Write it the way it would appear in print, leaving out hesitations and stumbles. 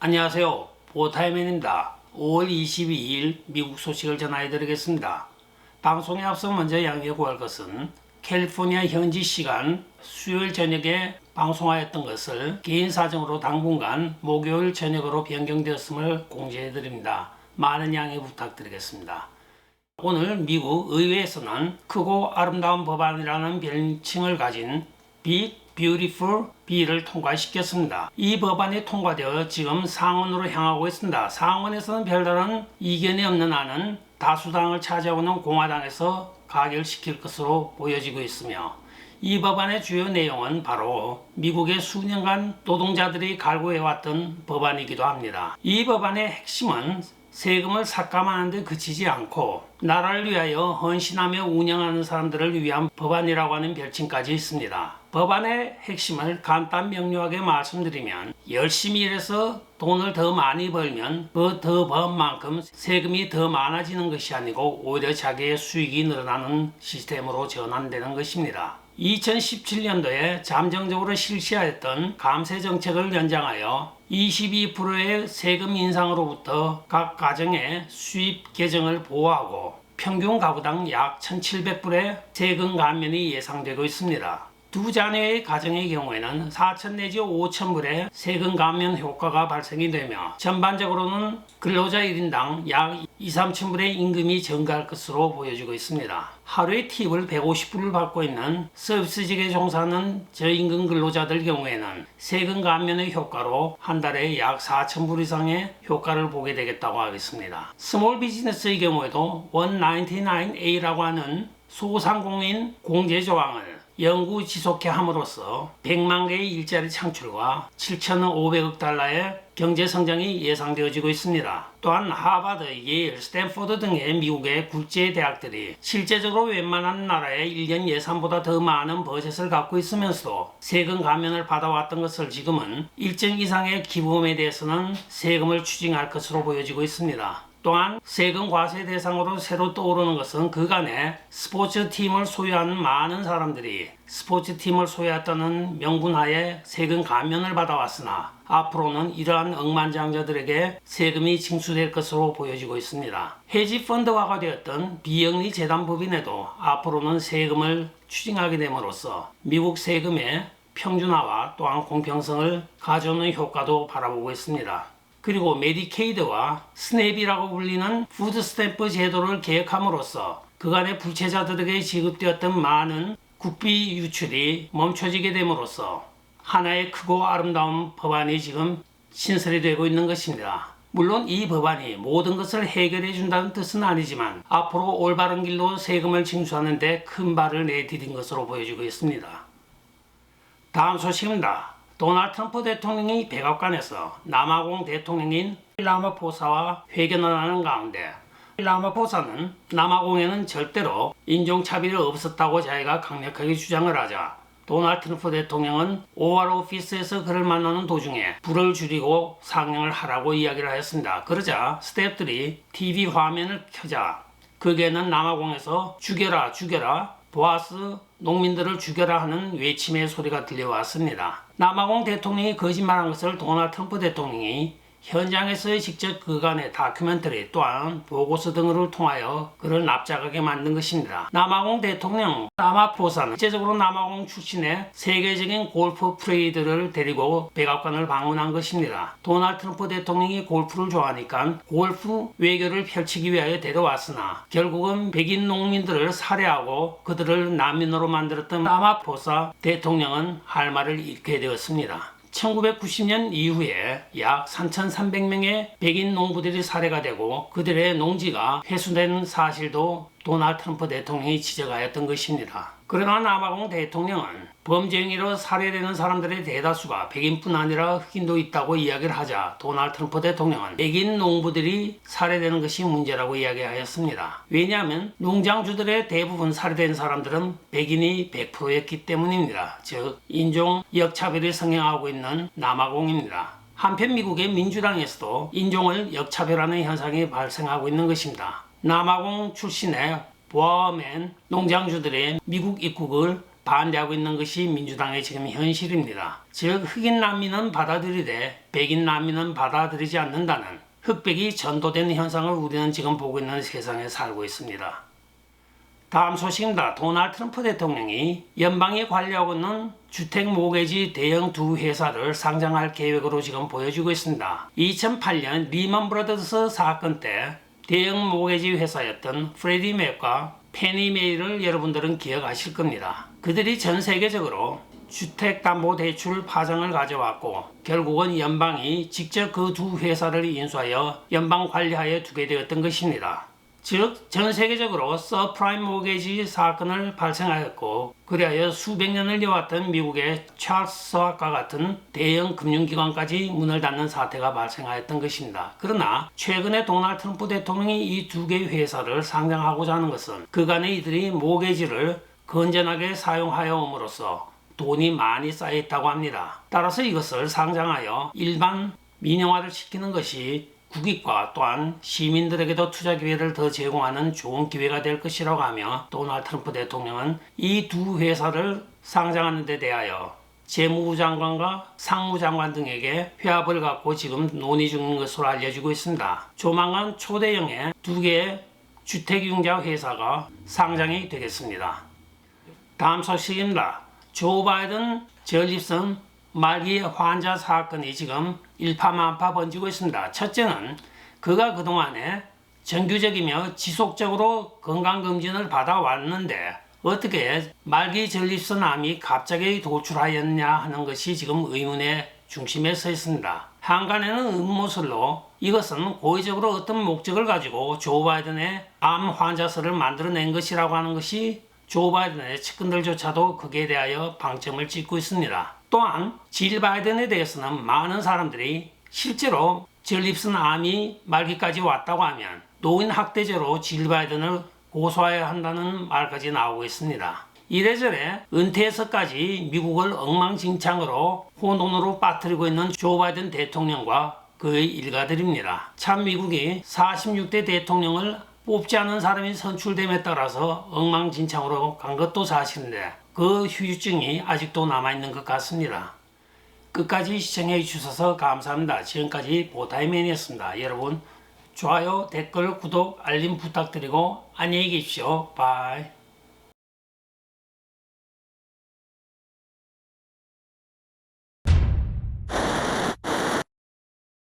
안녕하세요. 보타이맨입니다. 5월 22일 미국 소식을 전해드리겠습니다. 방송에 앞서 먼저 양해 구할 것은 캘리포니아 현지 시간 수요일 저녁에 방송하였던 것을 개인 사정으로 당분간 목요일 저녁으로 변경되었음을 공지해드립니다. 많은 양해 부탁드리겠습니다. 오늘 미국 의회에서는 크고 아름다운 법안이라는 별칭을 가진 Big Beautiful Bill을 통과시켰습니다. 이 법안이 통과되어 지금 상원으로 향하고 있습니다. 상원에서는 별다른 이견이 없는 안은 다수당을 차지하고는 공화당에서 가결시킬 것으로 보여지고 있으며, 이 법안의 주요 내용은 바로 미국의 수년간 노동자들이 갈구해왔던 법안이기도 합니다. 이 법안의 핵심은 세금을 삭감하는 데 그치지 않고 나라를 위하여 헌신하며 운영하는 사람들을 위한 법안이라고 하는 별칭까지 있습니다. 법안의 핵심을 간단 명료하게 말씀드리면, 열심히 일해서 돈을 더 많이 벌면 그 더 번 만큼 세금이 더 많아지는 것이 아니고 오히려 자기의 수익이 늘어나는 시스템으로 전환되는 것입니다. 2017년도에 잠정적으로 실시하였던 감세 정책을 연장하여 22%의 세금 인상으로부터 각 가정의 수입 계정을 보호하고 평균 가구당 약 1,700불의 세금 감면이 예상되고 있습니다. 두 자녀의 가정의 경우에는 4,000 내지 5,000불의 세금 감면 효과가 발생이 되며, 전반적으로는 근로자 1인당 약 2,3,000불의 임금이 증가할 것으로 보여지고 있습니다. 하루에 팁을 150불을 받고 있는 서비스직에 종사하는 저임금 근로자들 경우에는 세금 감면의 효과로 한 달에 약 4,000불 이상의 효과를 보게 되겠다고 하겠습니다. 스몰 비즈니스의 경우에도 199A라고 하는 소상공인 공제 조항을 영구 지속해 함으로써 100만 개의 일자리 창출과 7,500억 달러의 경제 성장이 예상되어지고 있습니다. 또한 하버드, 예일, 스탠포드 등의 미국의 국제 대학들이 실제적으로 웬만한 나라의 1년 예산보다 더 많은 버젯을 갖고 있으면서도 세금 감면을 받아왔던 것을 지금은 일정 이상의 기부금에 대해서는 세금을 추징할 것으로 보여지고 있습니다. 또한 세금 과세 대상으로 새로 떠오르는 것은 그간에 스포츠팀을 소유하는 많은 사람들이 스포츠팀을 소유했다는 명분하에 세금 감면을 받아왔으나, 앞으로는 이러한 억만장자들에게 세금이 징수될 것으로 보여지고 있습니다. 헤지펀드화가 되었던 비영리 재단법인에도 앞으로는 세금을 추징하게 됨으로써 미국 세금의 평준화와 또한 공평성을 가져오는 효과도 바라보고 있습니다. 그리고 메디케이드와 스냅이라고 불리는 푸드스탬프 제도를 개혁함으로써 그간의 불체자들에게 지급되었던 많은 국비 유출이 멈춰지게 됨으로써 하나의 크고 아름다운 법안이 지금 신설이 되고 있는 것입니다. 물론 이 법안이 모든 것을 해결해 준다는 뜻은 아니지만 앞으로 올바른 길로 세금을 징수하는 데 큰 발을 내디딘 것으로 보여지고 있습니다. 다음 소식입니다. 도널드 트럼프 대통령이 백악관에서 남아공 대통령인 라마포사와 회견을 하는 가운데, 라마포사는 남아공에는 절대로 인종차별이 없었다고 자기가 강력하게 주장을 하자, 도널드 트럼프 대통령은 오val 오피스에서 그를 만나는 도중에 불을 줄이고 상영을 하라고 이야기를 하였습니다. 그러자 스태프들이 TV 화면을 켜자 거기에는 남아공에서 죽여라 죽여라, 보아스 농민들을 죽여라 하는 외침의 소리가 들려왔습니다. 남아공 대통령이 거짓말한 것을 도널드 트럼프 대통령이 현장에서 직접 그간의 다큐멘터리 또한 보고서 등을 통하여 그를 납작하게 만든 것입니다. 남아공 대통령 라마포사는 실제적으로 남아공 출신의 세계적인 골프 프레이드를 데리고 백악관을 방문한 것입니다. 도널드 트럼프 대통령이 골프를 좋아하니까 골프 외교를 펼치기 위하여 데려왔으나 결국은 백인 농민들을 살해하고 그들을 난민으로 만들었던 라마포사 대통령은 할 말을 잃게 되었습니다. 1990년 이후에 약 3,300명의 백인 농부들이 살해가 되고 그들의 농지가 회수된 사실도 도널드 트럼프 대통령이 지적하였던 것입니다. 그러나 남아공 대통령은 범죄 행위로 살해되는 사람들의 대다수가 백인뿐 아니라 흑인도 있다고 이야기를 하자, 도널드 트럼프 대통령은 백인 농부들이 살해되는 것이 문제라고 이야기하였습니다. 왜냐하면 농장주들의 대부분 살해된 사람들은 백인이 100%였기 때문입니다. 즉 인종 역차별이 성행하고 있는 남아공입니다. 한편 미국의 민주당에서도 인종을 역차별하는 현상이 발생하고 있는 것입니다. 남아공 출신의 보아맨 농장주들의 미국 입국을 반대하고 있는 것이 민주당의 지금 현실입니다. 즉 흑인 난민은 받아들이되 백인 난민은 받아들이지 않는다는 흑백이 전도되는 현상을 우리는 지금 보고 있는 세상에 살고 있습니다. 다음 소식입니다. 도널드 트럼프 대통령이 연방이 관리하고 있는 주택 모기지 대형 두 회사를 상장할 계획으로 지금 보여지고 있습니다. 2008년 리먼 브라더스 사건 때 대형 모기지 회사였던 프레디 맥과 페니 메이를 여러분들은 기억하실 겁니다. 그들이 전 세계적으로 주택담보대출 파장을 가져왔고 결국은 연방이 직접 그 두 회사를 인수하여 연방 관리하에 두게 되었던 것입니다. 즉 전 세계적으로 서프라임 모게지 사건을 발생하였고 그리하여 수백 년을 이어왔던 미국의 찰스와 같은 대형 금융기관까지 문을 닫는 사태가 발생하였던 것입니다. 그러나 최근에 도널드 트럼프 대통령이 이 두 개의 회사를 상장하고자 하는 것은 그간에 이들이 모게지를 건전하게 사용하여 옴으로써 돈이 많이 쌓여있다고 합니다. 따라서 이것을 상장하여 일반 민영화를 시키는 것이 국익과 또한 시민들에게도 투자 기회를 더 제공하는 좋은 기회가 될 것이라고 하며 도널드 트럼프 대통령은 이 두 회사를 상장하는 데 대하여 재무부 장관과 상무장관 등에게 회합을 갖고 지금 논의 중인 것으로 알려지고 있습니다. 조만간 초대형의 두 개의 주택융자 회사가 상장이 되겠습니다. 다음 소식입니다. 조 바이든 전립선 말기 환자 사건이 지금 일파만파 번지고 있습니다. 첫째는 그가 그동안에 정규적이며 지속적으로 건강검진을 받아왔는데 어떻게 말기 전립선 암이 갑자기 도출하였냐 하는 것이 지금 의문의 중심에 서 있습니다. 한간에는 음모설로 이것은 고의적으로 어떤 목적을 가지고 조 바이든의 암 환자설을 만들어낸 것이라고 하는 것이 조 바이든의 측근들조차도 거기에 대하여 방점을 찍고 있습니다. 또한 질 바이든에 대해서는 많은 사람들이 실제로 전립선 암이 말기까지 왔다고 하면 노인 학대죄로 질 바이든을 고소해야 한다는 말까지 나오고 있습니다. 이래저래 은퇴해서까지 미국을 엉망진창으로 혼돈으로 빠뜨리고 있는 조 바이든 대통령과 그의 일가들입니다. 참 미국이 46대 대통령을 뽑지 않은 사람이 선출됨에 따라서 엉망진창으로 간 것도 사실인데 그 후유증이 아직도 남아있는 것 같습니다. 끝까지 시청해 주셔서 감사합니다. 지금까지 보타이맨이었습니다. 여러분 좋아요, 댓글, 구독, 알림 부탁드리고 안녕히 계십시오. 바이.